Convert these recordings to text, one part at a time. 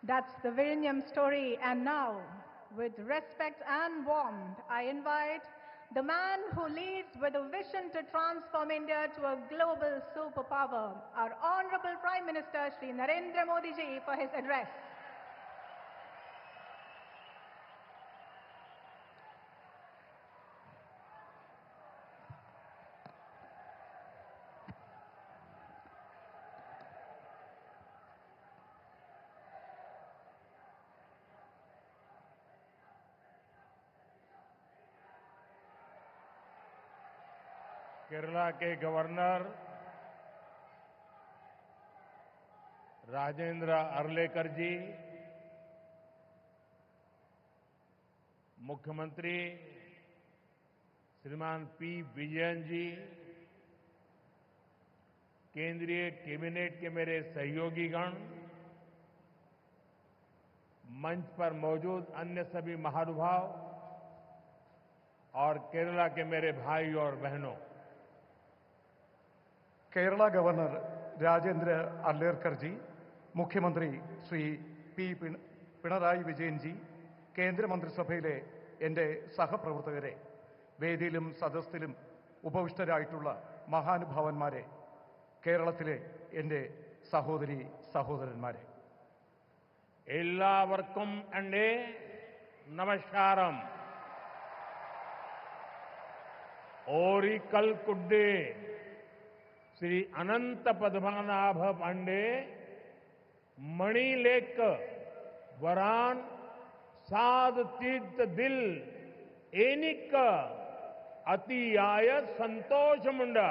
That's the Vilnius story. And now, with respect and warmth, I invite the man who leads with a vision to transform India to a global superpower, our Honorable Prime Minister Shri Narendra Modi ji, for his address. Kerala के governor Rajendra Arlekar जी, मुख्यमंत्री श्रीमान P Vijayan जी, केंद्रीय cabinet के मेरे सहयोगीगण, मंच पर मौजूद अन्य सभी महानुभाव और केरला के मेरे भाई और बहनों, കേരള ഗവർണർ രാജേന്ദ്ര അർലേക്കർ ജി, മുഖ്യമന്ത്രി ശ്രീ പി പിണറായി വിജയൻ ജി, കേന്ദ്രമന്ത്രിസഭയിലെ എൻ്റെ സഹപ്രവർത്തകരെ, വേദിയിലും സദസ്സിലും ഉപവിഷ്ടരായിട്ടുള്ള മഹാനുഭാവന്മാരെ, കേരളത്തിലെ എൻ്റെ സഹോദരി സഹോദരന്മാരെ, എല്ലാവർക്കും എൻ്റെ നമസ്കാരം. ओरिकल कुड्डे श्री अनंत पद्मनाभ पांडे मणिलेक वरान साध तीर्थ दिल एनिक अतियाय സന്തോഷമുണ്ട്.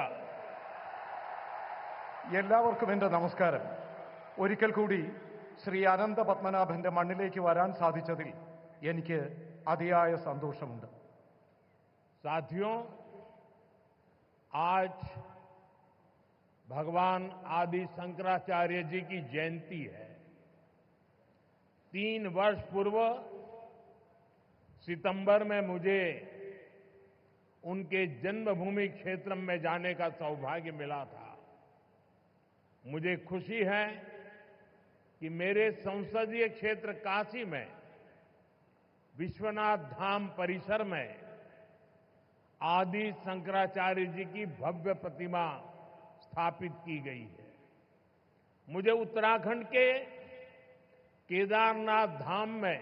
എല്ലാവർക്കും എൻ്റെ നമസ്കാരം. ഒരിക്കൽ കൂടി ശ്രീ അനന്ത പത്മനാഭന്റെ മണ്ണിലേക്ക് വരാൻ സാധിച്ചതിൽ എനിക്ക് അതിയായ സന്തോഷമുണ്ട്. साथियों, आज भगवान आदि शंकराचार्य जी की जयंती है. 3 वर्ष पूर्व सितंबर में मुझे उनके जन्मभूमि क्षेत्र में जाने का सौभाग्य मिला था. मुझे खुशी है कि मेरे संसदीय क्षेत्र काशी में विश्वनाथ धाम परिसर में आदि शंकराचार्य जी की भव्य प्रतिमा स्थापित की गई है. मुझे उत्तराखंड के केदारनाथ धाम में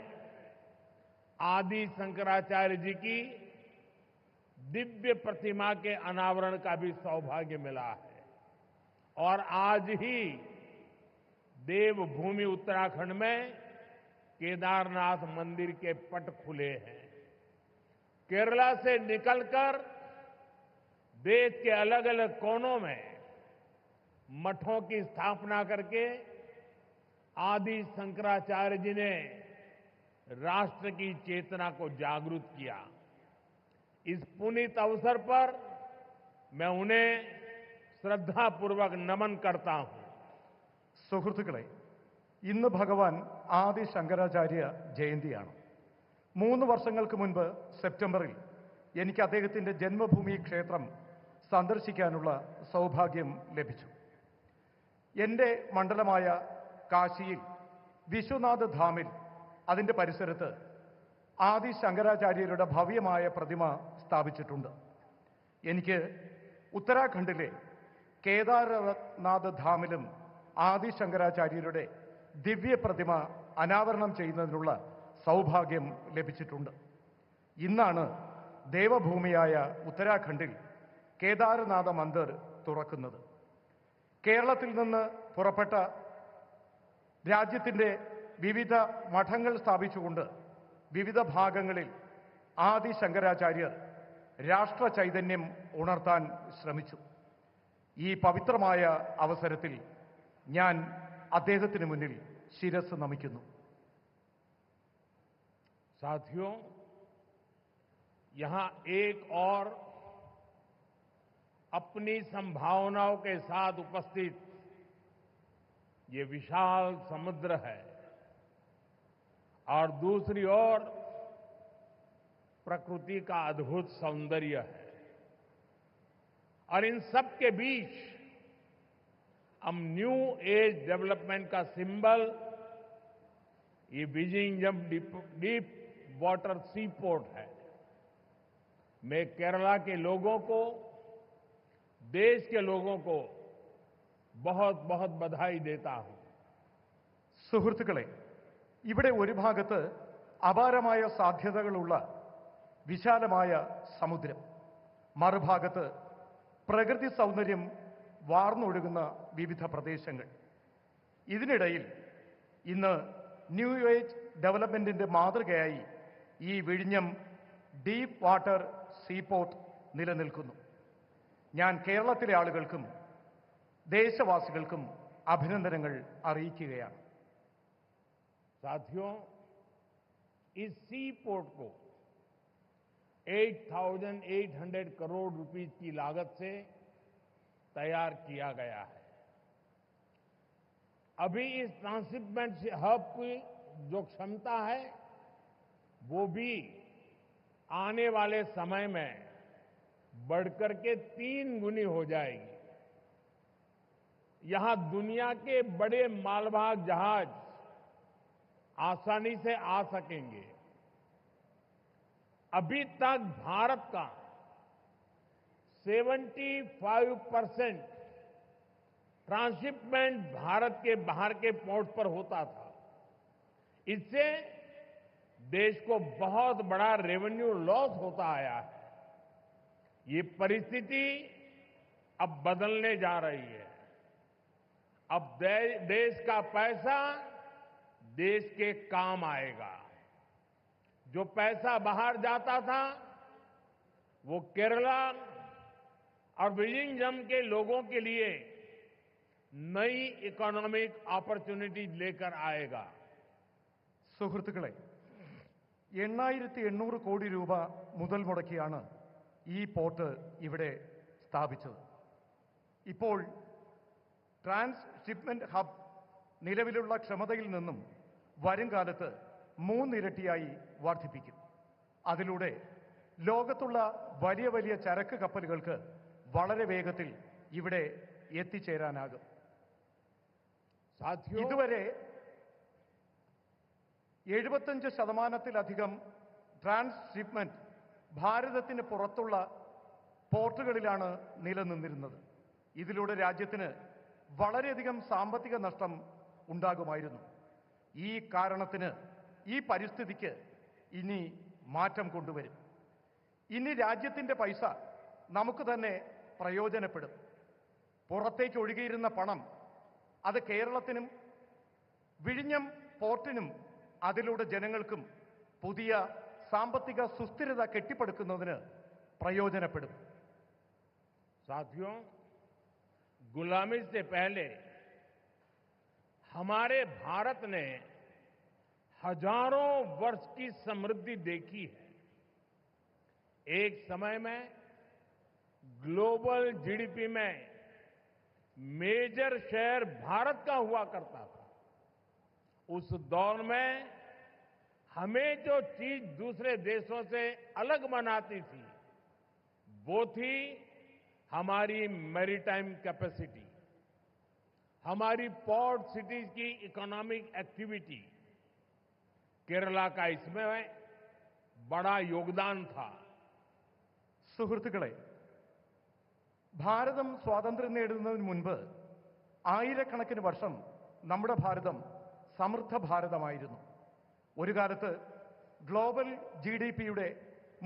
आदि शंकराचार्य जी की दिव्य प्रतिमा के अनावरण का भी सौभाग्य मिला है. और आज ही देवभूमि उत्तराखंड में केदारनाथ मंदिर के पट खुले हैं. केरला से निकलकर देश के अलग अलग कोनों में मठों की स्थापना करके आदि शंकराचार्य जी ने राष्ट्र की चेतना को जागृत किया. इस पुनीत अवसर पर मैं उन्हें श्रद्धापूर्वक नमन करता हूं. സുഹൃത്തുക്കളെ, ഇന്ന് ഭഗവാൻ ആദി ശങ്കരാചാര്യ ജയന്തിയാണ്. 3 വർഷങ്ങൾക്ക് മുൻപ് സെപ്റ്റംബറിൽ എനിക്ക് അദ്ദേഹത്തിൻ്റെ ജന്മഭൂമി ക്ഷേത്രം സന്ദർശിക്കാനുള്ള സൗഭാഗ്യം ലഭിച്ചു. എൻ്റെ മണ്ഡലമായ കാശിയിൽ വിശ്വനാഥ് ധാമിൽ അതിൻ്റെ പരിസരത്ത് ആദി ശങ്കരാചാര്യരുടെ ഭവ്യമായ പ്രതിമ സ്ഥാപിച്ചിട്ടുണ്ട്. എനിക്ക് ഉത്തരാഖണ്ഡിലെ കേദാരനാഥ് ധാമിലും ആദി ശങ്കരാചാര്യരുടെ ദിവ്യ പ്രതിമ അനാവരണം ചെയ്യുന്നതിനുള്ള സൗഭാഗ്യം ലഭിച്ചിട്ടുണ്ട്. ഇന്നാണ് ദേവഭൂമിയായ ഉത്തരാഖണ്ഡിൽ കേദാരനാഥ മന്ദിർ തുറക്കുന്നത്. കേരളത്തിൽ നിന്ന് പുറപ്പെട്ട രാജ്യത്തിൻ്റെ വിവിധ മഠങ്ങൾ സ്ഥാപിച്ചുകൊണ്ട് വിവിധ ഭാഗങ്ങളിൽ ആദി ശങ്കരാചാര്യർ രാഷ്ട്ര ചൈതന്യം ഉണർത്താൻ ശ്രമിച്ചു. ഈ പവിത്രമായ അവസരത്തിൽ ഞാൻ അദ്ദേഹത്തിന് മുന്നിൽ ശിരസ് നമിക്കുന്നു. साथियों, यहां एक और अपनी संभावनाओं के साथ उपस्थित ये विशाल समुद्र है और दूसरी ओर प्रकृति का अद्भुत सौंदर्य है. और इन सब के बीच हम न्यू एज डेवलपमेंट का सिंबल ये विजिंगम डीप वाटर सी पोर्ट है। मैं केरला के लोगों को, देश के लोगों को बहुत बहुत बधाई देता हूं। സുഹൃത്തുക്കളെ, ഇവിടെ ഒരു ഭാഗത്ത് അപാരമായ സാധ്യതകളുള്ള വിശാലമായ സമുദ്രം, മറുഭാഗത്ത് പ്രകൃതി സൗന്ദര്യം വാർന്നൊഴുകുന്ന വിവിധ പ്രദേശങ്ങൾ. ഇതിനിടയിൽ ഇന്ന് ന്യൂ ഏജ് ഡെവലപ്മെന്റിന്റെ മാതൃകയായി ഈ വിഴിഞ്ഞം ഡീപ്പ് വാട്ടർ സീപോർട്ട് നിലനിൽക്കുന്നു. ഞാൻ കേരളത്തിലെ ആളുകൾക്കും ദേശവാസികൾക്കും അഭിനന്ദനങ്ങൾ അറിയിക്കുകയാണ്. साथियों, इस सी पोर्ट को 8,800 करोड़ रुपीस की लागत से तैयार किया गया है। अभी इस ट्रांसशिपमेंट हब की जो क्षमता है वो भी आने वाले समय में बढ़कर के 3 गुनी हो जाएगी। यहां दुनिया के बड़े मालवाहक जहाज आसानी से आ सकेंगे। अभी तक भारत का 75% ट्रांसशिपमेंट भारत के बाहर के पोर्ट पर होता था। इससे देश को बहुत बड़ा रेवेन्यू लॉस होता आया है। ये परिस्थिति अब बदलने जा रही है। अब देश का पैसा देश के काम आएगा। जो पैसा बाहर जाता था वो केरला और विजिंगम के लोगों के लिए नई इकोनॉमिक अपॉर्चुनिटी लेकर आएगा. സുഹൃത്തുക്കളെ, 8,800 കോടി രൂപ മുതൽ മുടക്കിയാണ് ഈ പോർട്ട് ഇവിടെ സ്ഥാപിച്ചത്. ഇപ്പോൾ ട്രാൻസ്ഷിപ്മെന്റ് ഹബ് നിലവിലുള്ള ക്ഷമതയിൽ നിന്നും വരും കാലത്ത് 3 ഇരട്ടിയായി വർദ്ധിപ്പിക്കും. അതിലൂടെ ലോകത്തുള്ള വലിയ വലിയ ചരക്ക് കപ്പലുകൾക്ക് വളരെ വേഗത്തിൽ ഇവിടെ എത്തിച്ചേരാനാകും. ഇതുവരെ 75%-ലധികം ട്രാൻസ്ഷിപ്മെന്റ് ഭാരതത്തിന് പുറത്തുള്ള പോർട്ടുകളിലാണ് നിലനിന്നിരുന്നത്. ഇതിലൂടെ രാജ്യത്തിന് വളരെയധികം സാമ്പത്തിക നഷ്ടം ഉണ്ടാകുമായിരുന്നു. ഈ കാരണത്തിന്, ഈ പരിസ്ഥിതിക്ക് ഇനി മാറ്റം കൊണ്ടുവരും. ഇനി രാജ്യത്തിന്റെ പൈസ നമുക്ക് തന്നെ പ്രയോജനപ്പെടും. പുറത്തേക്ക് ഒഴുകിയിരുന്ന പണം അത് കേരളത്തിനും വിഴിഞ്ഞം പോർട്ടിനും അതിലൂടെ ജനങ്ങൾക്കും പുതിയ സാമ്പത്തിക സുസ്ഥിരത കെട്ടിപ്പടുക്കുന്നതിന് പ്രയോജനപ്പെടും. साथियों, गुलामी से पहले हमारे भारत ने हजारों वर्ष की समृद्धि देखी है. एक समय में ग्लोबल जीडीपी में मेजर शेयर भारत का हुआ करता था. उस दौर में हमें जो चीज दूसरे देशों से अलग बनाती थी वो थी हमारी मैरीटाइम कैपेसिटी, हमारी पोर्ट सिटीज की इकोनॉमिक एक्टिविटी. केरला का इसमें बड़ा योगदान था. സുഹൃത്തുക്കളെ, ഭാരതം സ്വാതന്ത്ര്യം നേടുന്നതിന് മുൻപ് ആയിരക്കണക്കിന് വർഷം നമ്മുടെ ഭാരതം സമൃദ്ധ ഭാരതമായിരുന്നു. ഒരു കാലത്ത് ഗ്ലോബൽ GDPയുടെ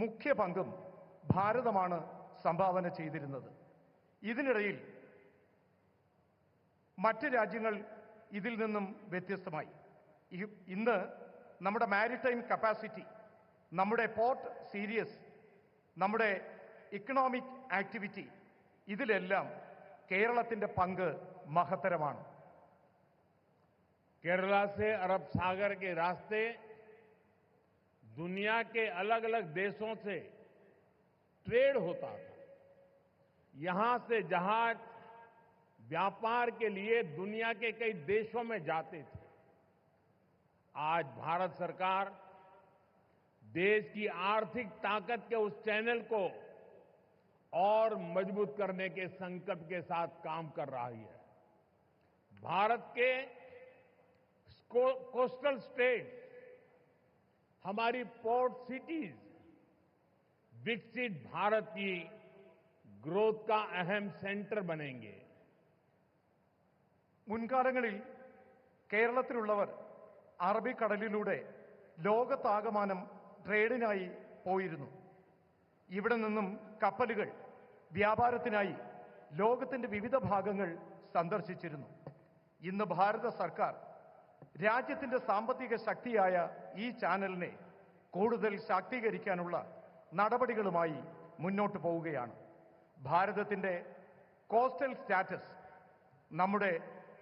മുഖ്യ പങ്കും ഭാരതമാണ് സംഭാവന ചെയ്തിരുന്നത്. ഇതിനിടയിൽ മറ്റ് രാജ്യങ്ങൾ ഇതിൽ നിന്നും വ്യത്യസ്തമായി. ഇന്ന് നമ്മുടെ മാരിടൈം കപ്പാസിറ്റി, നമ്മുടെ പോർട്ട് സീരീസ്, നമ്മുടെ ഇക്കണോമിക് ആക്ടിവിറ്റി, ഇതിലെല്ലാം കേരളത്തിന്റെ പങ്ക് മഹത്തരമാണ്. केरला से अरब सागर के रास्ते दुनिया के अलग अलग देशों से ट्रेड होता था. यहां से जहाज व्यापार के लिए दुनिया के कई देशों में जाते थे. आज भारत सरकार देश की आर्थिक ताकत के उस चैनल को और मजबूत करने के संकल्प के साथ काम कर रही है. भारत के कोस्टल स्टेट हमारी पोर्ट सिटीज विकसित भारत की ग्रोथ का अहम सेंटर बनेंगे। മുൻകാലങ്ങളിൽ കേരളത്തിലുള്ളവർ അറബിക്കടലിലൂടെ ലോകത്താകമാനം ട്രേഡിനായി പോയിരുന്നു. ഇവിടെ നിന്നും കപ്പലുകൾ വ്യാപാരത്തിനായി ലോകത്തിന്റെ വിവിധ ഭാഗങ്ങൾ സന്ദർശിച്ചിരുന്നു. ഇന്ന് ഭാരത സർക്കാർ രാജ്യത്തിന്റെ സാമ്പത്തിക ശക്തിയായ ഈ ചാനലിനെ കൂടുതൽ ശാക്തീകരിക്കാനുള്ള നടപടികളുമായി മുന്നോട്ട് പോവുകയാണ്. ഭാരതത്തിന്റെ കോസ്റ്റൽ സ്റ്റാറ്റസ് നമ്മുടെ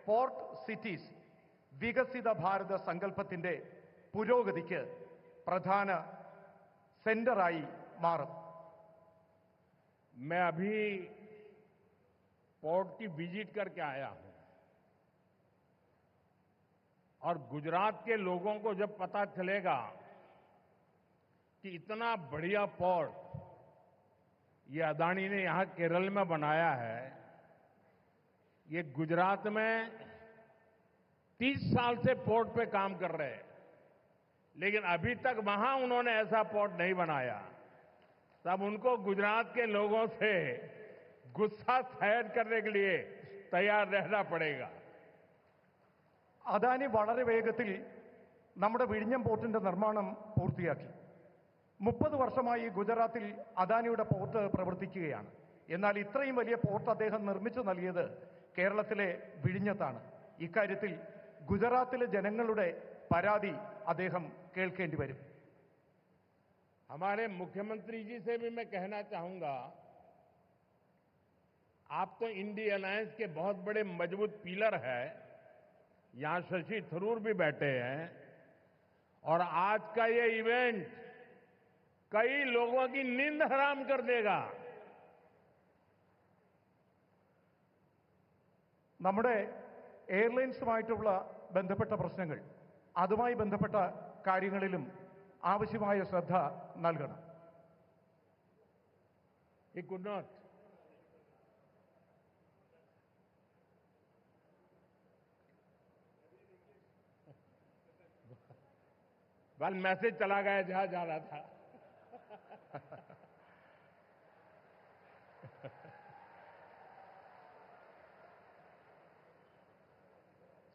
പോർട്ട് സിറ്റീസ് വികസിത ഭാരത സങ്കല്പത്തിന്റെ പുരോഗതിക്ക് പ്രധാന സെന്ററായി മാറും. मैं अभी पोर्ट की विजिट करके आया हूं और गुजरात के लोगों को जब पता चलेगा कि इतना बढ़िया पोर्ट ये अदानी ने यहां केरल में बनाया है, ये गुजरात में 30 साल से पोर्ट पे काम कर रहे हैं, लेकिन अभी तक वहां उन्होंने ऐसा पोर्ट नहीं बनाया, तब उनको गुजरात के लोगों से गुस्सा शायद करने के लिए तैयार रहना पड़ेगा. അദാനി വളരെ വേഗത്തിൽ നമ്മുടെ വിഴിഞ്ഞം പോർട്ടിന്റെ നിർമ്മാണം പൂർത്തിയാക്കി. 30 വർഷമായി ഗുജറാത്തിൽ അദാനിയുടെ പോർട്ട് പ്രവർത്തിക്കുകയാണ്. എന്നാൽ ഇത്രയും വലിയ പോർട്ട് അദ്ദേഹം നിർമ്മിച്ചു നൽകിയത് കേരളത്തിലെ വിഴിഞ്ഞത്താണ്. ഇക്കാര്യത്തിൽ ഗുജറാത്തിലെ ജനങ്ങളുടെ പരാതി അദ്ദേഹം കേൾക്കേണ്ടി വരും. हमारे मुख्यमंत्री जी से भी मैं कहना चाहूंगा, आप तो इंडिया अलायंस के बहुत बड़े मजबूत पिलर हैं, यहां शशि थरूर भी बैठे हैं, और आज का ये इवेंट कई लोगों की नींद हराम कर देगा. നമ്മുടെ എയർലൈൻസുമായിട്ടുള്ള ബന്ധപ്പെട്ട പ്രശ്നങ്ങൾ, അതുമായി ബന്ധപ്പെട്ട കാര്യങ്ങളിലും ആവശ്യമായ ശ്രദ്ധ നൽകണം. He could not. बल मैसेज चला गया जहां जा रहा था.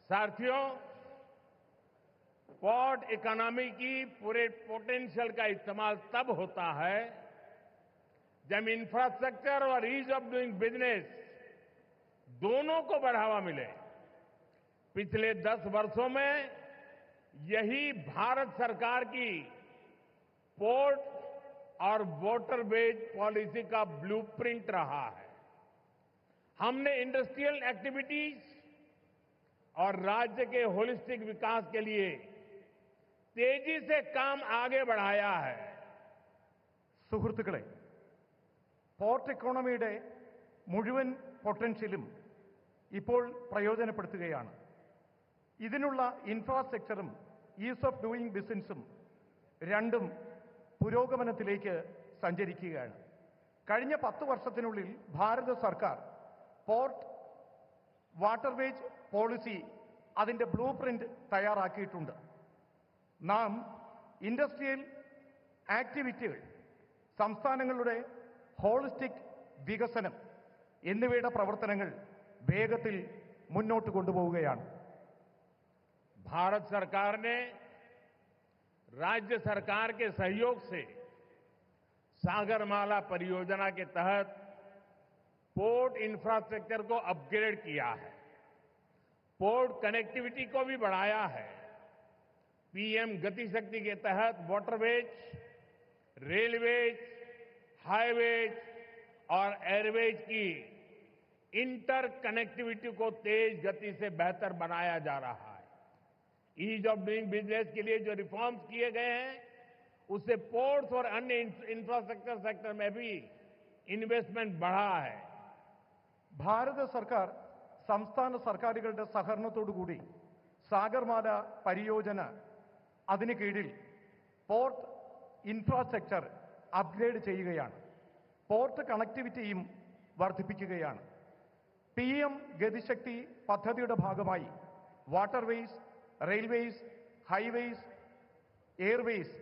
साथियों, पोर्ट इकोनॉमी की पूरे पोटेंशियल का इस्तेमाल तब होता है जब इंफ्रास्ट्रक्चर और ईज ऑफ डूइंग बिजनेस दोनों को बढ़ावा मिले. पिछले 10 वर्षों में यही भारत सरकार की पोर्ट और वाटरवेज पॉलिसी का ब्लूप्रिंट रहा है. हमने इंडस्ट्रियल एक्टिविटीज और राज्य के होलिस्टिक विकास के लिए तेजी से काम आगे बढ़ाया है. സുഹൃത്തുക്കളെ, പോർട്ട് ഇക്കോണമിയുടെ മുഴുവൻ പൊട്ടൻഷ്യലും ഇപ്പോൾ പ്രയോജനപ്പെടുത്തുകയാണ്. ഇതിനുള്ള ഇൻഫ്രാസ്ട്രക്ചറും ഈസ് ഓഫ് ഡൂയിങ് ബിസിനസ്സും രണ്ടും പുരോഗമനത്തിലേക്ക് സഞ്ചരിക്കുകയാണ്. കഴിഞ്ഞ 10 വർഷത്തിനുള്ളിൽ ഭാരത സർക്കാർ പോർട്ട് വാട്ടർവേജ് പോളിസി അതിന്റെ ബ്ലൂ പ്രിന്റ് തയ്യാറാക്കിയിട്ടുണ്ട്. നാം ഇൻഡസ്ട്രിയൽ ആക്ടിവിറ്റികൾ, സംസ്ഥാനങ്ങളുടെ ഹോളിസ്റ്റിക് വികസനം എന്നിവയുടെ പ്രവർത്തനങ്ങൾ വേഗത്തിൽ മുന്നോട്ട് കൊണ്ടുപോവുകയാണ്. भारत सरकार ने राज्य सरकार के सहयोग से सागरमाला परियोजना के तहत पोर्ट इंफ्रास्ट्रक्चर को अपग्रेड किया है, पोर्ट कनेक्टिविटी को भी बढ़ाया है. पीएम गति शक्ति के तहत वाटरवेज, रेलवेज, हाईवेज और एयरवेज की इंटर कनेक्टिविटी को तेज गति से बेहतर बनाया जा रहा है. ईज ऑफ डूइंग बिजनेस के लिए जो रिफॉर्म्स किए गए हैं, उससे पोर्ट्स और अन्य इंफ्रास्ट्रक्चर सेक्टर में भी इन्वेस्टमेंट बढ़ा है. ഭാരത സർക്കാർ സംസ്ഥാന സർക്കാരുകളുടെ സഹകരണത്തോടുകൂടി സാഗർമാല പരിയോജന അതിന് കീഴിൽ പോർട്ട് ഇൻഫ്രാസ്ട്രക്ചർ അപ്ഗ്രേഡ് ചെയ്യുകയാണ്. പോർട്ട് കണക്ടിവിറ്റിയും വർദ്ധിപ്പിക്കുകയാണ്. PM ഗതിശക്തി പദ്ധതിയുടെ ഭാഗമായി വാട്ടർവേസ്, റെയിൽവേസ്, ഹൈവേസ്, എയർവേസ്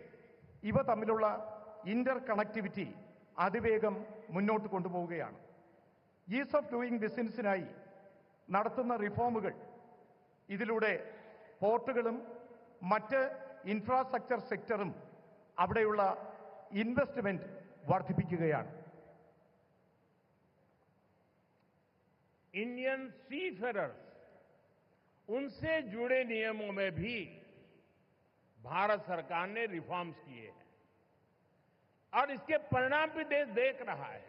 ഇവ തമ്മിലുള്ള ഇന്റർ കണക്ടിവിറ്റി അതിവേഗം മുന്നോട്ട് കൊണ്ടുപോവുകയാണ്. ഈസ് ഓഫ് ഡൂയിങ് ബിസിനസ്സിനായി നടത്തുന്ന റിഫോമുകൾ ഇതിലൂടെ പോർട്ടുകളും മറ്റ് ഇൻഫ്രാസ്ട്രക്ചർ സെക്ടറും അവിടെയുള്ള ഇൻവെസ്റ്റ്മെന്റ് വർദ്ധിപ്പിക്കുകയാണ്. इंडियन सीफेरर्स उनसे जुड़े नियमों में भी भारत सरकार ने रिफॉर्म्स किए हैं और इसके परिणाम भी देश देख रहा है.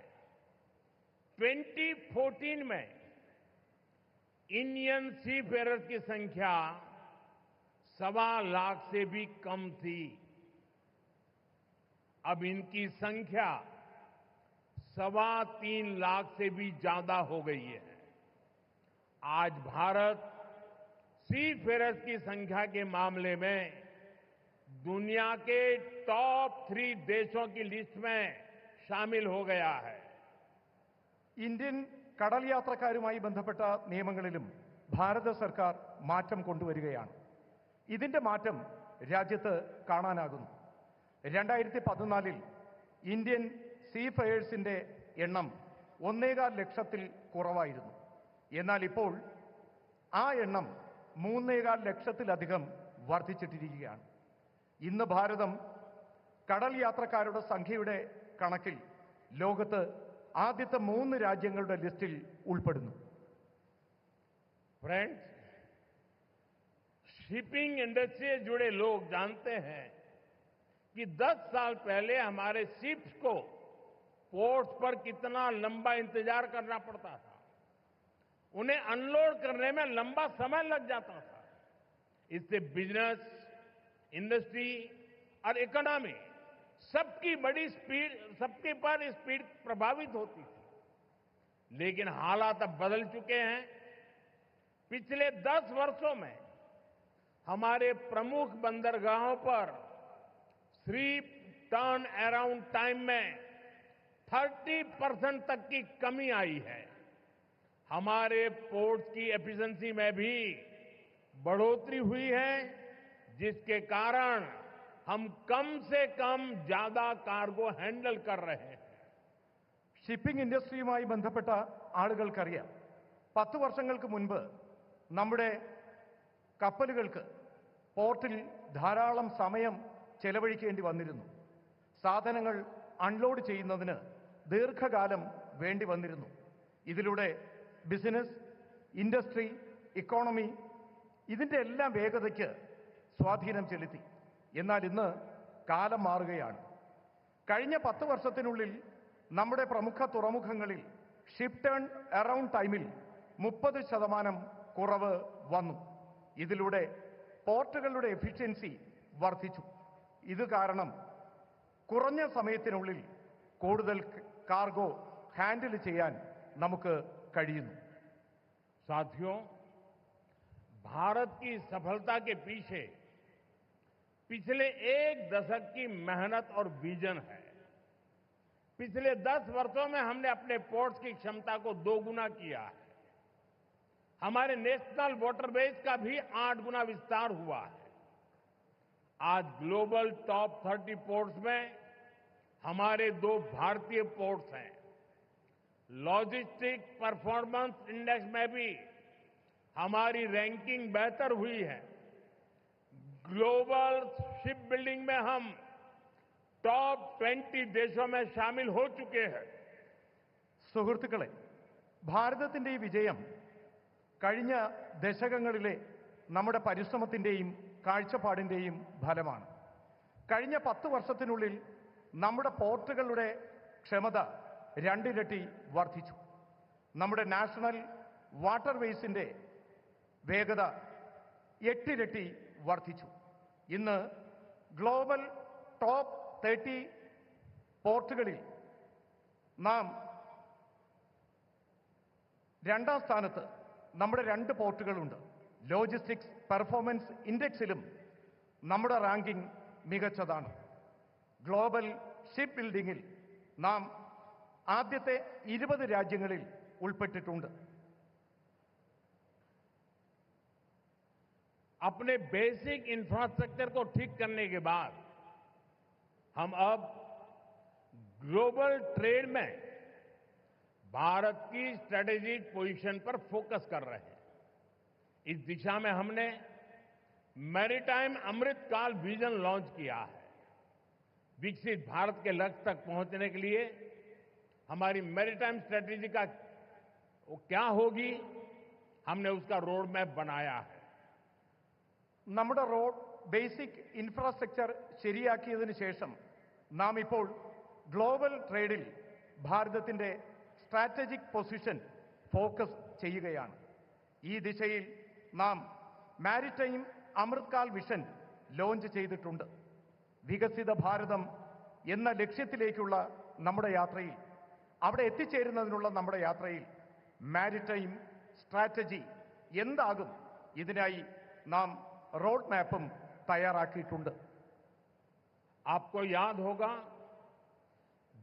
2014 में इंडियन सीफेरर्स की संख्या 1.25 लाख से भी कम थी. अब इनकी संख्या 3.25 लाख से भी ज्यादा हो गई है. आज भारत सीफेरर्स की संख्या के मामले में दुनिया के टॉप 3 देशों की लिस्ट में शामिल हो गया है. ഇന്ത്യൻ കടൽ യാത്രക്കാരുമായി ബന്ധപ്പെട്ട നിയമങ്ങളിലും ഭാരത സർക്കാർ മാറ്റം കൊണ്ടുവരികയാണ്. ഇതിന്റെ മാറ്റം രാജ്യത്ത് കാണാനാകുന്നു. 2014 ഇന്ത്യൻ സീഫെയേഴ്സിന്റെ എണ്ണം 1.25 ലക്ഷത്തിൽ കുറവായിരുന്നു. എന്നാൽ ഇപ്പോൾ ആ എണ്ണം 3.25 ലക്ഷത്തിലധികം വർദ്ധിച്ചിട്ടിരിക്കുകയാണ്. ഇന്ന് ഭാരതം കടൽ യാത്രക്കാരുടെ സംഖ്യയുടെ കണക്കിൽ ലോകത്ത് ആദ്യത്തെ 3 രാജ്യങ്ങളുടെ ലിസ്റ്റിൽ ഉൾപ്പെടുന്നു. फ्रेंड्स, शिपिंग इंडस्ट्री से जुड़े लोग जानते हैं कि 10 साल पहले हमारे शिप्स को पोर्ट्स पर कितना लंबा इंतजार करना पड़ता था. उन्हें अनलोड करने में लंबा समय लग जाता था. इससे बिजनेस, इंडस्ट्री और इकोनॉमी सबकी पर स्पीड प्रभावित होती थी. लेकिन हालात अब बदल चुके हैं. पिछले 10 वर्षों में हमारे प्रमुख बंदरगाहों पर शिप टर्न अराउंड टाइम में 30% तक की कमी आई है. हमारे पोर्ट्स की एफिशिएंसी में भी बढ़ोतरी हुई है, जिसके कारण हम कम से कम ज्यादा कार्गो हैंडल कर रहे हैं. ഷിപ്പിംഗ് ഇൻഡസ്ട്രിയുമായി ബന്ധപ്പെട്ട ആളുകൾക്കറിയാം, 10 വർഷങ്ങൾക്ക് മുൻപ് നമ്മുടെ കപ്പലുകൾക്ക് പോർട്ടിൽ ധാരാളം സമയം ചെലവഴിക്കേണ്ടി വന്നിരുന്നു. സാധനങ്ങൾ അൺലോഡ് ചെയ്യുന്നതിന് ദീർഘകാലം വേണ്ടി വന്നിരുന്നു. ഇതിലൂടെ ബിസിനസ്, ഇൻഡസ്ട്രി, ഇക്കോണമി ഇതിന്റെ എല്ലാം വേഗതയ്ക്ക് സ്വാധീനം ചെലുത്തി. എന്നാൽ ഇന്ന് കാലം മാറുകയാണ്. കഴിഞ്ഞ 10 വർഷത്തിനുള്ളിൽ നമ്മുടെ പ്രമുഖ തുറമുഖങ്ങളിൽ ഷിപ്പ് ടേൺ അറൌണ്ട് ടൈമിൽ 30% കുറവ് വന്നു. ഇതിലൂടെ പോർട്ടുകളുടെ എഫിഷ്യൻസി വർദ്ധിച്ചു. ഇത് കാരണം കുറഞ്ഞ സമയത്തിനുള്ളിൽ കൂടുതൽ കാർഗോ ഹാൻഡിൽ ചെയ്യാൻ നമുക്ക് കഴിയുന്നു. साथियों, भारत की सफलता के पीछे पिछले 1 दशक की मेहनत और विजन है. पिछले 10 वर्षों में हमने अपने पोर्ट्स की क्षमता को 2 गुना किया है. हमारे नेशनल वाटरवेज का भी 8 गुना विस्तार हुआ है. आज ग्लोबल टॉप 30 पोर्ट्स में हमारे 2 भारतीय पोर्ट्स हैं. लॉजिस्टिक परफॉर्मेंस इंडेक्स में भी हमारी रैंकिंग बेहतर हुई है. ग्लोबल शिप बिल्डिंग में हम टॉप 20 देशों में शामिल हो चुके हैं. സുഹൃത്തുക്കളെ, ഭാരതത്തിന്റെ ഈ വിജയം കഴിഞ്ഞ ദശകങ്ങളിലെ നമ്മുടെ പരിശ്രമത്തിന്റെയും കാഴ്ചപ്പാടിന്റെയും ഫലമാണ്. കഴിഞ്ഞ 10 വർഷത്തിനുള്ളിൽ നമ്മുടെ പോർട്ടുകളുടെ ക്ഷമത 2 ഇരട്ടി വർദ്ധിച്ചു. നമ്മുടെ നാഷണൽ വാട്ടർവേസിന്റെ വേഗത 8 ഇരട്ടി വർദ്ധിച്ചു. ഇന്ന് ഗ്ലോബൽ ടോപ്പ് 30 പോർട്ടുകളിൽ നാം 2ാം സ്ഥാനത്ത് നമ്മുടെ 2 പോർട്ടുകളുണ്ട്. ലോജിസ്റ്റിക്സ് പെർഫോമൻസ് ഇൻഡെക്സിലും നമ്മുടെ റാങ്കിംഗ് മികച്ചതാണ്. ഗ്ലോബൽ ഷിപ്പ് ബിൽഡിംഗിൽ നാം ആദ്യത്തെ 20 രാജ്യങ്ങളിൽ ഉൾപ്പെട്ടിട്ടുണ്ട്. अपने बेसिक इंफ्रास्ट्रक्चर को ठीक करने के बाद हम अब ग्लोबल ट्रेड में भारत की स्ट्रेटेजिक पोजीशन पर फोकस कर रहे हैं। इस दिशा में हमने मैरीटाइम अमृतकाल विजन लॉन्च किया है। विकसित भारत के लक्ष्य तक पहुंचने के लिए हमारी मैरीटाइम स्ट्रेटेजी का वो क्या होगी, हमने उसका रोड मैप बनाया है। നമ്മുടെ റോഡ് ബേസിക് ഇൻഫ്രാസ്ട്രക്ചർ ശരിയാക്കിയതിനു ശേഷം നാം ഇപ്പോൾ ഗ്ലോബൽ ട്രേഡിൽ ഭാരതത്തിന്റെ സ്ട്രാറ്റജിക് പൊസിഷൻ ഫോക്കസ് ചെയ്യുകയാണ്. ഈ ദിശയിൽ നാം മാരിടൈം അമൃത്കാൽ വിഷൻ ലോഞ്ച് ചെയ്തിട്ടുണ്ട്. വികസിത ഭാരതം എന്ന ലക്ഷ്യത്തിലേക്കുള്ള നമ്മുടെ യാത്രയിൽ, അവിടെ എത്തിച്ചേരുന്നതിനുള്ള നമ്മുടെ യാത്രയിൽ മാരിടൈം സ്ട്രാറ്റജി എന്താകും, ഇതിനായി നാം रोड मैपुम तैयाराക്കിയിട്ടുണ്ട്. आपको याद होगा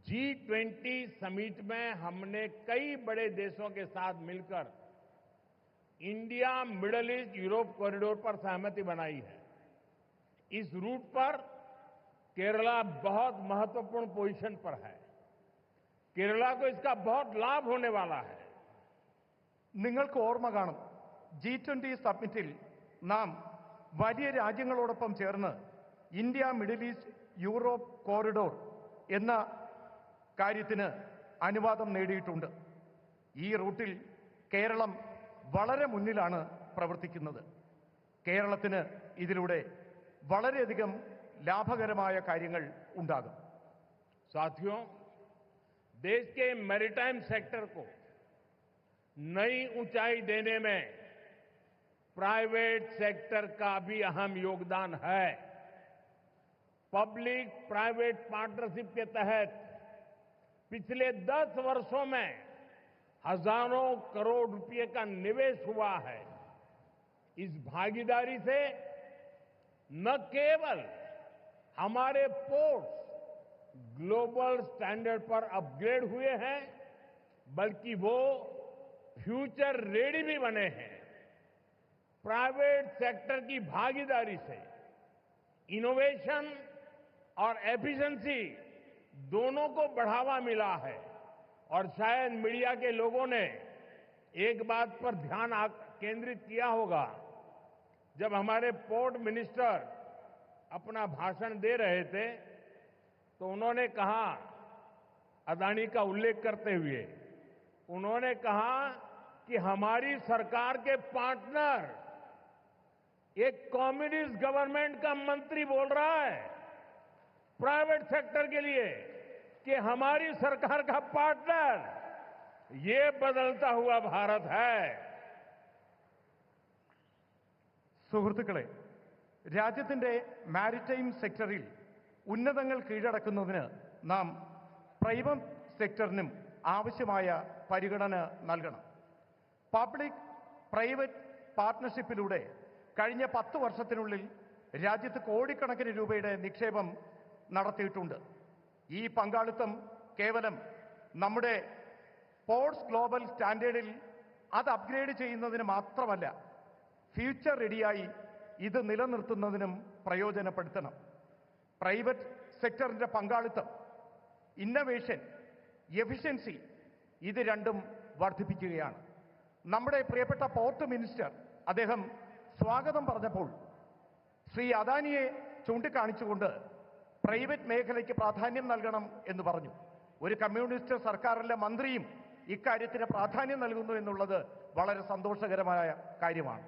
G20 समिट में हमने कई बड़े देशों के साथ मिलकर India middle east Europe corridor पर सहमति बनाई है। इस रूट पर केरला बहुत महत्वपूर्ण पोजीशन पर है। केरला को इसका बहुत लाभ होने वाला है। നിങ്ങൾക്ക് ഓർമ്മ കാണും, G20 സമ്മിറ്റിൽ നാം വലിയ രാജ്യങ്ങളോടൊപ്പം ചേർന്ന് India middle east Europe corridor എന്ന കാര്യത്തിന് അനുവാദം നേടിയിട്ടുണ്ട്. ഈ റൂട്ടിൽ കേരളം വളരെ മുന്നിലാണ് പ്രവർത്തിക്കുന്നത്. കേരളത്തിന് ഇതിലൂടെ വളരെയധികം ലാഭകരമായ കാര്യങ്ങൾ ഉണ്ടാകും. साथियों, देश के मैरीटाइम सेक्टर को नई ऊंचाई देने में प्राइवेट सेक्टर का भी अहम योगदान है। पब्लिक प्राइवेट पार्टनरशिप के तहत पिछले 10 वर्षों में हजारों करोड़ रुपए का निवेश हुआ है। इस भागीदारी से न केवल हमारे पोर्ट्स ग्लोबल स्टैंडर्ड पर अपग्रेड हुए हैं, बल्कि वो फ्यूचर रेडी भी बने हैं। प्राइवेट सेक्टर की भागीदारी से इनोवेशन और एफिशिएंसी दोनों को बढ़ावा मिला है। और शायद मीडिया के लोगों ने एक बात पर ध्यान केंद्रित किया होगा, जब हमारे पोर्ट मिनिस्टर अपना भाषण दे रहे थे तो उन्होंने कहा, अदानी का उल्लेख करते हुए उन्होंने कहा कि हमारी सरकार के पार्टनर एक कम्युनिस्ट गवर्नमेंट का मंत्री बोल रहा है प्राइवेट सेक्टर के लिए कि हमारी सरकार का पार्टनर, ये बदलता हुआ भारत है। സുഹൃത്തുക്കളെ, രാജ്യത്തിന്റെ മാരിടൈം സെക്ടറിൽ ഉന്നതങ്ങൾ കീഴടക്കുന്നതിന് നാം പ്രൈവറ്റ് സെക്ടറിനും ആവശ്യമായ പരിഗണന നൽകണം. പബ്ലിക് പ്രൈവറ്റ് പാർട്ട്ണർഷിപ്പിലൂടെ കഴിഞ്ഞ 10 വർഷത്തിനുള്ളിൽ രാജ്യത്ത് കോടിക്കണക്കിന് രൂപയുടെ നിക്ഷേപം നടത്തിയിട്ടുണ്ട്. ഈ പങ്കാളിത്തം കേവലം നമ്മുടെ പോർട്സ് ഗ്ലോബൽ സ്റ്റാൻഡേർഡിൽ അത് അപ്ഗ്രേഡ് ചെയ്യുന്നതിന് മാത്രമല്ല, ഫ്യൂച്ചർ റെഡിയായി ഇത് നിലനിർത്തുന്നതിനും പ്രയോജനപ്പെടുത്തണം. പ്രൈവറ്റ് സെക്ടറിന്റെ പങ്കാളിത്തം, ഇന്നവേഷൻ, എഫിഷ്യൻസി ഇത് രണ്ടും വർദ്ധിപ്പിക്കുകയാണ്. നമ്മുടെ പ്രിയപ്പെട്ട പോർട്ട് മിനിസ്റ്റർ അദ്ദേഹം സ്വാഗതം പറഞ്ഞപ്പോൾ ശ്രീ അദാനിയെ ചൂണ്ടിക്കാണിച്ചുകൊണ്ട് പ്രൈവറ്റ് മേഖലയ്ക്ക് പ്രാധാന്യം നൽകണം എന്ന് പറഞ്ഞു. ഒരു കമ്മ്യൂണിസ്റ്റ് സർക്കാരിലെ മന്ത്രിയും ഇക്കാര്യത്തിന് പ്രാധാന്യം നൽകുന്നു എന്നുള്ളത് വളരെ സന്തോഷകരമായ കാര്യമാണ്.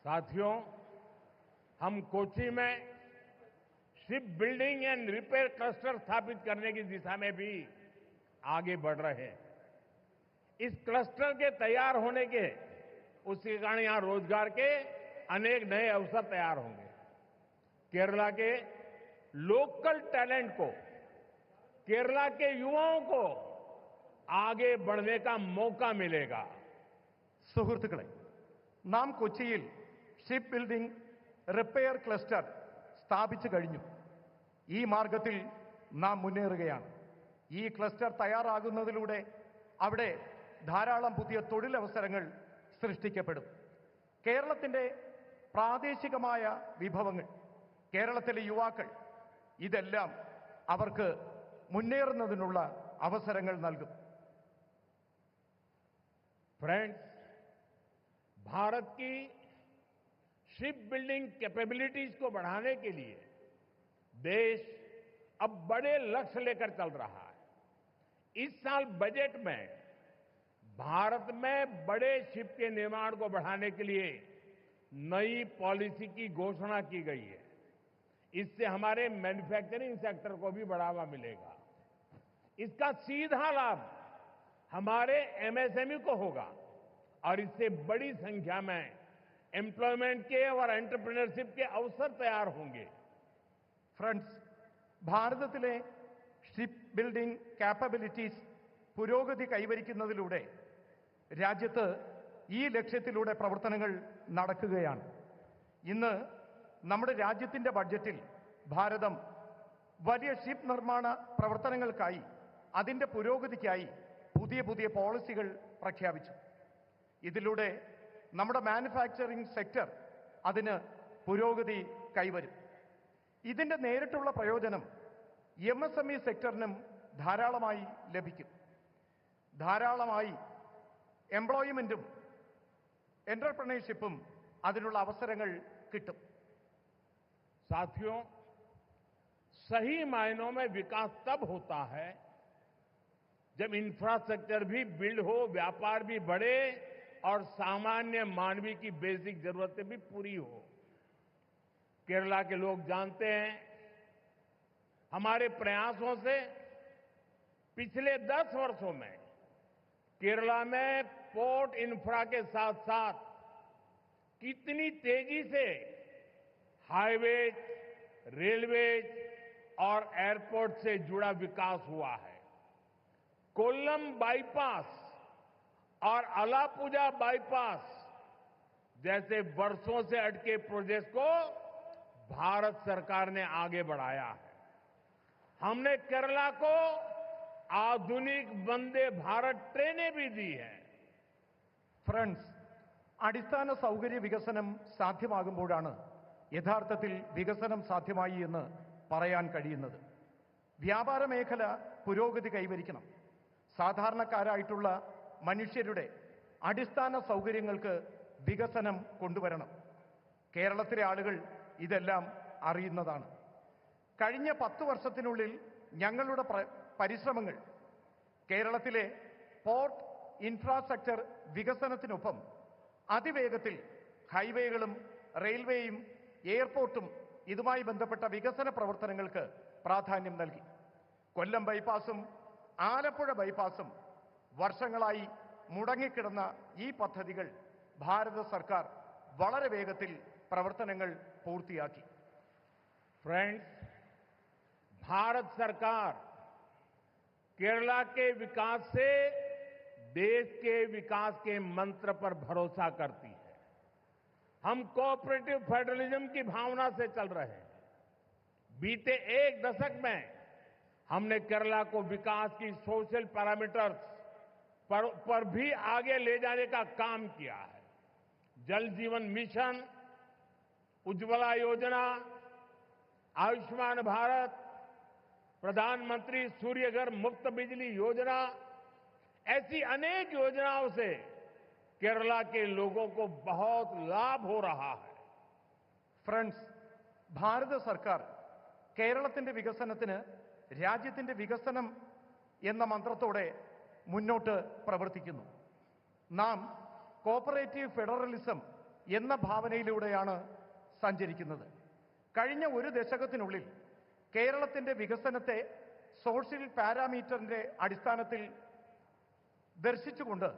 साथियों, हम कोच्चि में ship building and repair cluster स्थापित करने की दिशा में भी आगे बढ़ रहे हैं। इस क्लस्टर के तैयार होने के उसके कारण यहां रोजगार के अनेक नए अवसर तैयार होंगे। केरला के लोकल टैलेंट को, केरला के युवाओं को आगे बढ़ने का मौका मिलेगा. സുഹൃത്തുക്കളെ, നാം കൊച്ചിയിൽ ഷിപ്പ് ബിൽഡിംഗ് റിപ്പയർ ക്ലസ്റ്റർ സ്ഥാപിച്ചു കഴിഞ്ഞു. ഈ മാർഗത്തിൽ നാം മുന്നേറുകയാണ്. ഈ ക്ലസ്റ്റർ തയ്യാറാകുന്നതിലൂടെ അവിടെ ധാരാളം പുതിയ തൊഴിലവസരങ്ങൾ സൃഷ്ടിക്കപ്പെടും. കേരളത്തിന്റെ പ്രാദേശികമായ വിഭവങ്ങൾ, കേരളത്തിലെ യുവാക്കൾ ഇതെല്ലാം അവർക്ക് മുന്നേറുന്നതിനുള്ള അവസരങ്ങൾ നൽകും. फ्रेंड्स, भारत की शिप बिल्डिंग कैपेबिलिटीज को बढ़ाने के लिए देश अब बड़े लक्ष्य लेकर चल रहा है. इस साल बजट में भारत में बड़े शिप के निर्माण को बढ़ाने के लिए नई पॉलिसी की घोषणा की गई है. इससे हमारे मैन्युफैक्चरिंग सेक्टर को भी बढ़ावा मिलेगा. इसका सीधा लाभ हमारे एमएसएमई को होगा और इससे बड़ी संख्या में एम्प्लॉयमेंट के और एंटरप्रेन्योरशिप के अवसर तैयार होंगे. ഫ്രണ്ട്സ്, ഭാരതത്തിലെ ഷിപ്പ് ബിൽഡിംഗ് കാപ്പബിലിറ്റീസ് പുരോഗതി കൈവരിക്കുന്നതിലൂടെ രാജ്യത്ത് ഈ ലക്ഷ്യത്തിലൂടെ പ്രവർത്തനങ്ങൾ നടക്കുകയാണ്. ഇന്ന് നമ്മുടെ രാജ്യത്തിന്റെ ബഡ്ജറ്റിൽ ഭാരതം വലിയ ഷിപ്പ് നിർമ്മാണ പ്രവർത്തനങ്ങൾക്കായി അതിന്റെ പുരോഗതിക്കായി പുതിയ പുതിയ പോളിസികൾ പ്രഖ്യാപിച്ചു. ഇതിലൂടെ നമ്മുടെ മാനുഫാക്ചറിംഗ് സെക്ടർ അതിന് പുരോഗതി കൈവരും. ഇതിന്റെ നേരിട്ടുള്ള പ്രയോജനം എംഎസ്എംഇ സെക്ടറിനും ധാരാളമായി ലഭിക്കും. ധാരാളമായി എംപ്ലോയ്മെന്റും എന്റർപ്രണർഷിപ്പും അതിനുള്ള അവസരങ്ങൾ കിട്ടും. साथियों, सही मायनों में विकास तब होता है जब इंफ्रास्ट्रक्चर भी बिल्ड हो, व्यापार भी बढ़े और सामान्य मानवीय की बेसिक जरूरतें भी पूरी हो. केरला के लोग जानते हैं, हमारे प्रयासों से पिछले 10 वर्षों में केरला में पोर्ट इंफ्रा के साथ साथ कितनी तेजी से हाईवेज, रेलवेज और एयरपोर्ट से जुड़ा विकास हुआ है. कोल्लम बाईपास और अलापुजा बाईपास जैसे वर्षों से अटके प्रोजेक्ट को भारत सरकार ने आगे बढ़ाया है. हमने केरला को आधुनिक वंदे भारत ट्रेनें भी दी हैं. ഫ്രണ്ട്സ്, അടിസ്ഥാന സൗകര്യ വികസനം സാധ്യമാകുമ്പോഴാണ് യഥാർത്ഥത്തിൽ വികസനം സാധ്യമായി എന്ന് പറയാൻ കഴിയുന്നത്. വ്യാപാര മേഖല പുരോഗതി കൈവരിക്കണം. സാധാരണക്കാരായിട്ടുള്ള മനുഷ്യരുടെ അടിസ്ഥാന സൗകര്യങ്ങൾക്ക് വികസനം കൊണ്ടുവരണം. കേരളത്തിലെ ആളുകൾ ഇതെല്ലാം അറിയുന്നതാണ്. കഴിഞ്ഞ 10 വർഷത്തിനുള്ളിൽ ഞങ്ങളുടെ പരിശ്രമങ്ങൾ കേരളത്തിലെ പോർട്ട് ഇൻഫ്രാസ്ട്രക്ചർ വികസനത്തിനൊപ്പം അതിവേഗത്തിൽ ഹൈവേകളും റെയിൽവേയും എയർപോർട്ടും ഇതുമായി ബന്ധപ്പെട്ട വികസന പ്രവർത്തനങ്ങൾക്ക് പ്രാധാന്യം നൽകി. കൊല്ലം ബൈപ്പാസും ആലപ്പുഴ ബൈപ്പാസും വർഷങ്ങളായി മുടങ്ങിക്കിടന്ന ഈ പദ്ധതികൾ ഭാരത സർക്കാർ വളരെ വേഗത്തിൽ പ്രവർത്തനങ്ങൾ പൂർത്തിയാക്കി. फ्रेंड्स, भारत सरकार केरला के विकास से देश के विकास के मंत्र पर भरोसा करती है. हम कोऑपरेटिव फेडरलिज्म की भावना से चल रहे हैं. बीते 1 दशक में हमने केरला को विकास की सोशल पैरामीटर्स पर भी आगे ले जाने का काम किया है. जल जीवन मिशन, उज्ज्वला योजना, आयुष्मान भारत, प्रधानमंत्री सूर्यघर मुफ्त बिजली योजना, ऐसी अनेक योजनाओं से केरला के लोगों को बहुत लाभ हो रहा है. ഫ്രണ്ട്സ്, ഭാരത സർക്കാർ കേരളത്തിന്റെ വികസനത്തിന് രാജ്യത്തിന്റെ വികസനം എന്ന മന്ത്രത്തോടെ മുന്നോട്ട് പ്രവർത്തിക്കുന്നു. നാം കോപ്പറേറ്റീവ് ഫെഡറലിസം എന്ന ഭാവനയിലൂടെയാണ് സഞ്ചരിക്കുന്നത്. കഴിഞ്ഞ 1 ദശകത്തിനുള്ളിൽ കേരളത്തിന്റെ വികസനത്തെ സോഷ്യൽ പാരാമീറ്ററിന്റെ അടിസ്ഥാനത്തിൽ ദർശിച്ചുകൊണ്ട്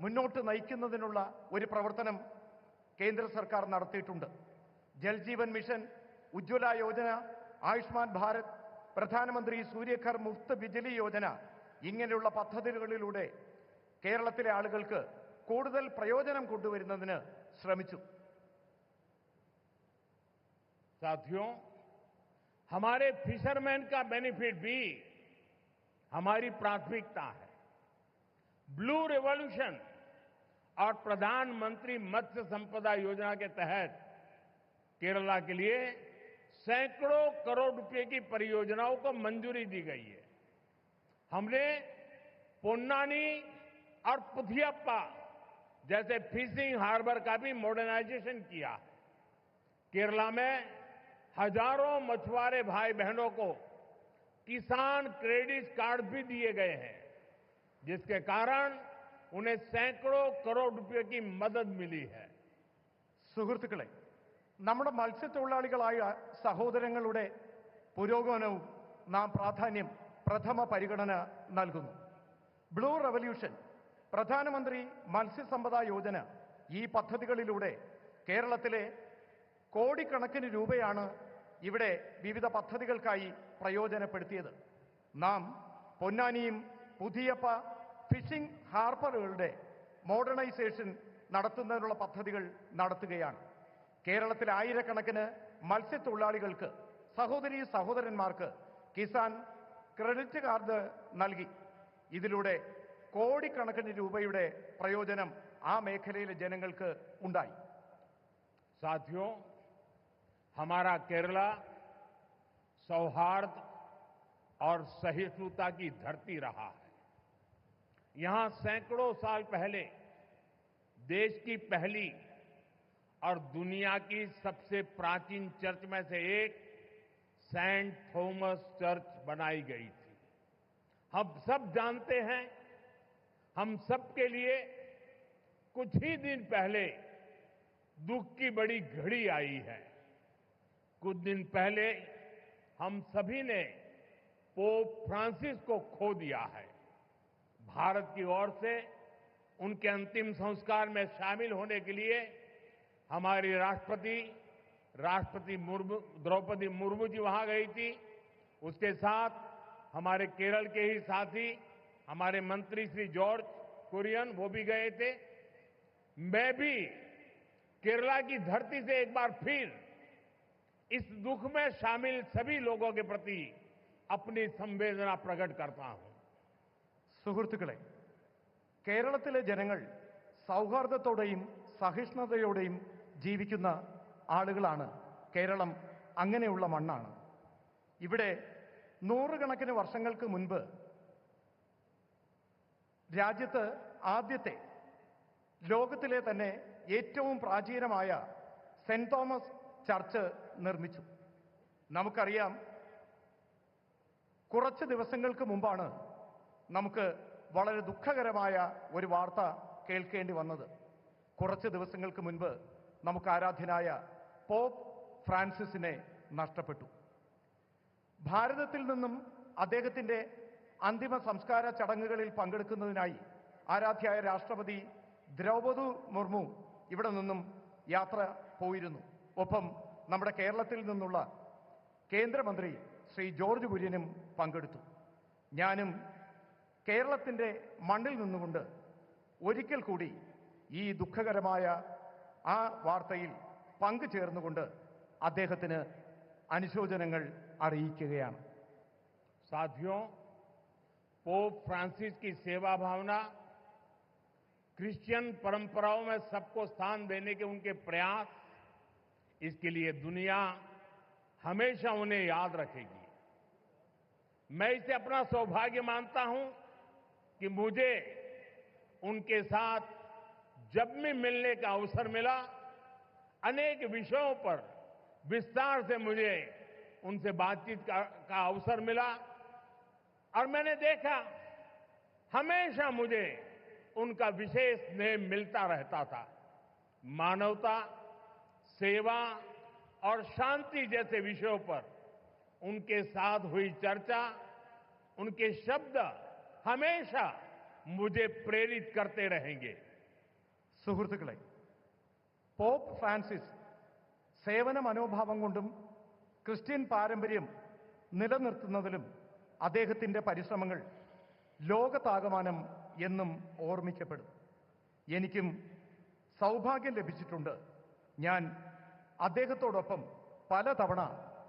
മുന്നോട്ട് നയിക്കുന്നതിനുള്ള ഒരു പ്രവർത്തനം കേന്ദ്ര സർക്കാർ നടത്തിയിട്ടുണ്ട്. ജൽജീവൻ മിഷൻ, ഉജ്ജ്വല യോജന, ആയുഷ്മാൻ ഭാരത്, പ്രധാനമന്ത്രി സൂര്യഘർ മുഫ്ത് ബിജ്ലി യോജന ഇങ്ങനെയുള്ള പദ്ധതികളിലൂടെ കേരളത്തിലെ ആളുകൾക്ക് കൂടുതൽ പ്രയോജനം കൊണ്ടുവരുന്നതിന് ശ്രമിച്ചു. साथियों, हमारे फिशरमैन का बेनिफिट भी हमारी प्राथमिकता है. ब्लू रिवॉल्यूशन और प्रधानमंत्री मत्स्य संपदा योजना के तहत केरला के लिए सैकड़ों करोड़ रुपए की परियोजनाओं को मंजूरी दी गई है। हमने पोन्नानी और पुथियप्पा जैसे फिशिंग हार्बर का भी मॉडर्नाइजेशन किया है। केरला में हजारों मछुआरे भाई बहनों को किसान क्रेडिट कार्ड भी दिए गए हैं, जिसके कारण उन्हें सैकड़ों करोड़ रुपए की मदद मिली है। സുഹൃത്തുക്കളെ, നമ്മുടെ മത്സ്യത്തൊഴിലാളികളായ സഹോദരങ്ങളുടെ പുരോഗമനവും നാം പ്രഥമ പരിഗണന നൽകുന്നു. ബ്ലൂ റവല്യൂഷൻ, പ്രധാനമന്ത്രി മത്സ്യസമ്പദ യോജന, ഈ പദ്ധതികളിലൂടെ കേരളത്തിലെ കോടിക്കണക്കിന് രൂപയാണ് ഇവിടെ വിവിധ പദ്ധതികൾക്കായി പ്രയോജനപ്പെടുത്തിയത്. നാം പൊന്നാനിയും പുതിയപ്പ ഫിഷിംഗ് ഹാർബറുകളുടെ മോഡേണൈസേഷൻ നടത്തുന്നതിനുള്ള പദ്ധതികൾ നടത്തുകയാണ്. കേരളത്തിലെ ആയിരക്കണക്കിന് മത്സ്യത്തൊഴിലാളികൾക്ക്, സഹോദരീ സഹോദരന്മാർക്ക് കിസാൻ ക്രെഡിറ്റ് കാർഡ് നൽകി. ഇതിലൂടെ കോടിക്കണക്കിന് രൂപയുടെ പ്രയോജനം ആ മേഖലയിലെ ജനങ്ങൾക്ക് ഉണ്ടായി. साथियों, हमारा केरला सौहार्द और सहिष्णुता की धरती रहा है। यहां सैकड़ों साल पहले देश की पहली और दुनिया की सबसे प्राचीन चर्च में से एक सेंट थॉमस चर्च बनाई गई थी। हम सब जानते हैं, हम सबके लिए कुछ ही दिन पहले दुख की बड़ी घड़ी आई है। कुछ दिन पहले हम सभी ने पोप फ्रांसिस को खो दिया है। भारत की ओर से उनके अंतिम संस्कार में शामिल होने के लिए हमारी राष्ट्रपति द्रौपदी मुर्मू जी वहां गई थी। उसके साथ हमारे केरल के ही साथी हमारे मंत्री श्री जॉर्ज कुरियन वो भी गए थे। मैं भी केरला की धरती से एक बार फिर इस दुख में शामिल सभी लोगों के प्रति अपनी संवेदना प्रकट करता हूं. സുഹൃത്തുക്കളെ, കേരളത്തിലെ ജനങ്ങൾ സൗഹാർദ്ദത്തോടെയും സഹിഷ്ണുതയോടെയും ജീവിക്കുന്ന ആളുകളാണ്. കേരളം അങ്ങനെയുള്ള മണ്ണാണ്. ഇവിടെ നൂറുകണക്കിന് വർഷങ്ങൾക്ക് മുൻപ് രാജ്യത്ത് ആദ്യത്തെ, ലോകത്തിലെ തന്നെ ഏറ്റവും പ്രാചീനമായ സെന്റ് തോമസ് ചർച്ച് നിർമ്മിച്ചു. നമുക്കറിയാം, കുറച്ച് ദിവസങ്ങൾക്ക് മുമ്പാണ് നമുക്ക് വളരെ ദുഃഖകരമായ ഒരു വാർത്ത കേൾക്കേണ്ടി വന്നത്. കുറച്ച് ദിവസങ്ങൾക്ക് മുൻപ് നമുക്ക് ആരാധ്യനായ പോപ്പ് ഫ്രാൻസിസിനെ നഷ്ടപ്പെട്ടു. ഭാരതത്തിൽ നിന്നും അദ്ദേഹത്തിന്റെ അന്തിമ സംസ്കാര ചടങ്ങുകളിൽ പങ്കെടുക്കുന്നതിനായി ആരാധ്യയായ രാഷ്ട്രപതി ദ്രൗപദി മുർമു ഇവിടെ നിന്നും യാത്ര പോയിരുന്നു. ഒപ്പം നമ്മുടെ കേരളത്തിൽ നിന്നുള്ള കേന്ദ്രമന്ത്രി ശ്രീ ജോർജ് കുര്യനും പങ്കെടുത്തു. ഞാനും കേരളത്തിന്റെ മണ്ണിൽ നിന്നുകൊണ്ട് ഒരിക്കൽ കൂടി ഈ ദുഃഖകരമായ ആ വാർത്തയിൽ പങ്കുചേർന്നുകൊണ്ട് അദ്ദേഹത്തിന് അനുശോചനങ്ങൾ അറിയിക്കുകയാണ്. साथियों, पोप फ्रांसिस की सेवा भावना, क्रिश्चियन परंपराओं में सबको स्थान देने के उनके प्रयास, इसके लिए दुनिया हमेशा उन्हें याद रखेगी. मैं इसे अपना सौभाग्य मानता हूं कि मुझे उनके साथ जब भी मिलने का अवसर मिला, अनेक विषयों पर विस्तार से मुझे उनसे बातचीत का अवसर मिला और मैंने देखा हमेशा मुझे उनका विशेष स्नेह मिलता रहता था. मानवता, सेवा और शांति जैसे विषयों पर उनके साथ हुई चर्चा, उनके शब्द हमेशा मुझे प्रेरित करते रहेंगे. സുഹൃത്തുക്കളെ, പോപ്പ് ഫ്രാൻസിസ് സേവന മനോഭാവം കൊണ്ടും ക്രിസ്ത്യൻ പാരമ്പര്യം നിലനിർത്തുന്നതിലും അദ്ദേഹത്തിന്റെ പരിശ്രമങ്ങൾ ലോകത്താകമാനം എന്നും ഓർമ്മിക്കപ്പെടും. എനിക്കും സൗഭാഗ്യം ലഭിച്ചിട്ടുണ്ട്. ഞാൻ അദ്ദേഹത്തോടൊപ്പം പലതവണ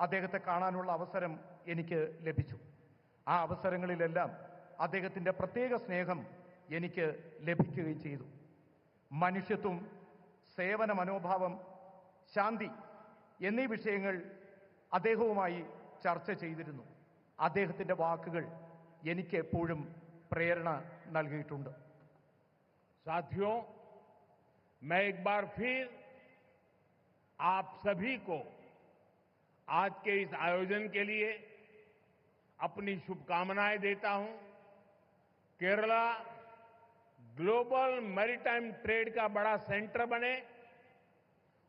അദ്ദേഹത്തെ കാണാനുള്ള അവസരം എനിക്ക് ലഭിച്ചു. ആ അവസരങ്ങളിലെല്ലാം അദ്ദേഹത്തിന്റെ പ്രത്യേക സ്നേഹം എനിക്ക് ലഭിക്കുകയും ചെയ്തു. മനുഷ്യത്വം, സേവന മനോഭാവം, ശാന്തി എന്നീ വിഷയങ്ങൾ അദ്ദേഹവുമായി ചർച്ച ചെയ്തിരുന്നു. അദ്ദേഹത്തിന്റെ വാക്കുകൾ എനിക്ക് എപ്പോഴും പ്രേരണ നൽകിയിട്ടുണ്ട്. साथियों, मैं एक बार फिर आप सभी को आज के इस आयोजन के लिए अपनी शुभकामनाएं देता हूं। केरला ग्लोबल मैरीटाइम ट्रेड का बड़ा सेंटर बने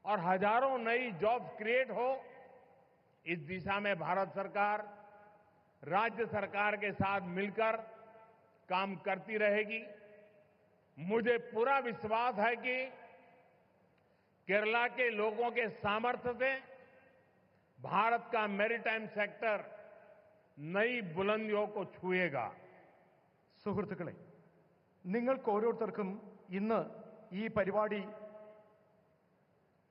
और हजारों नई जॉब्स क्रिएट हो, इस दिशा में भारत सरकार राज्य सरकार के साथ मिलकर काम करती रहेगी। मुझे पूरा विश्वास है कि केरला के लोगों के सामर्थ्य से भारत का मैरीटाइम सेक्टर नई बुलंदियों को छुएगा। സുഹൃത്തുക്കളെ, നിങ്ങൾക്ക് ഓരോരുത്തർക്കും ഇന്ന് ഈ പരിപാടി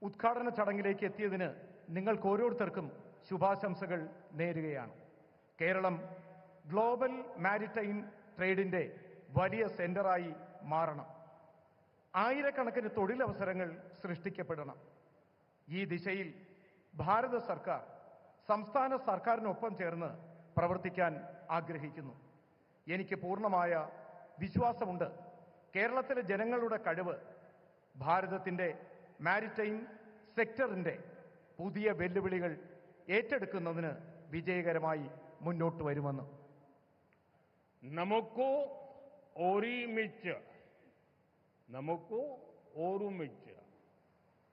ഉദ്ഘാടന ചടങ്ങിലേക്ക് എത്തിയതിന് നിങ്ങൾക്ക് ഓരോരുത്തർക്കും ശുഭാശംസകൾ നേരുകയാണ്. കേരളം ഗ്ലോബൽ മാരിടൈം ട്രേഡിന്റെ വലിയ സെന്ററായി മാറണം. ആയിരക്കണക്കിന് തൊഴിലവസരങ്ങൾ സൃഷ്ടിക്കപ്പെടണം. ഈ ദിശയിൽ ഭാരത സർക്കാർ സംസ്ഥാന സർക്കാരിനൊപ്പം ചേർന്ന് പ്രവർത്തിക്കാൻ ആഗ്രഹിക്കുന്നു. എനിക്ക് പൂർണ്ണമായ വിശ്വാസമുണ്ട് കേരളത്തിലെ ജനങ്ങളുടെ കഴിവ് ഭാരതത്തിന്റെ മാരിടൈം സെക്ടറിന്റെ പുതിയ വെല്ലുവിളികൾ ഏറ്റെടുക്കുന്നതിന് വിജയകരമായി മുന്നോട്ട് വരുമെന്ന്. നമുക്ക് ഓരുമിച്ച്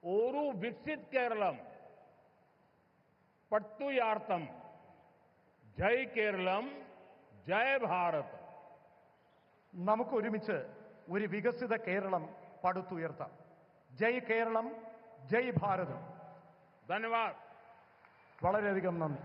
ഓരു വികസിത് കേരളം പട്ടുയാർത്ഥം ജയ് കേരളം ജയ് ഭാരത്. നമുക്ക് ഒരുമിച്ച് ഒരു വികസിത കേരളം പടുത്തുയർത്താം. ജയ് കേരളം ജയ് ഭാരത്. ധന്യവാദ്. വളരെയധികം നന്ദി.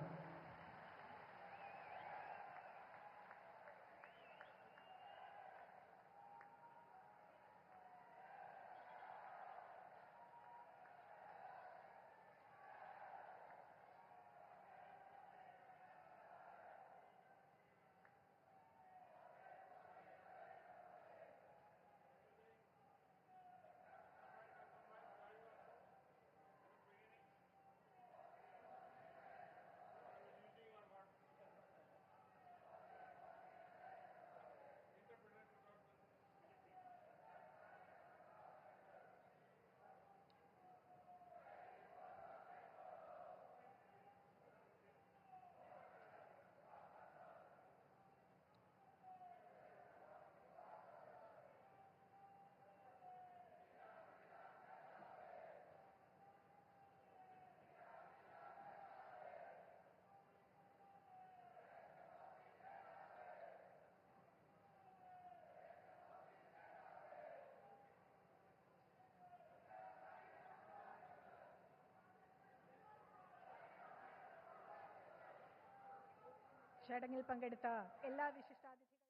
ചടങ്ങിൽ പങ്കെടുത്ത എല്ലാ വിശിഷ്ടാതിഥികളും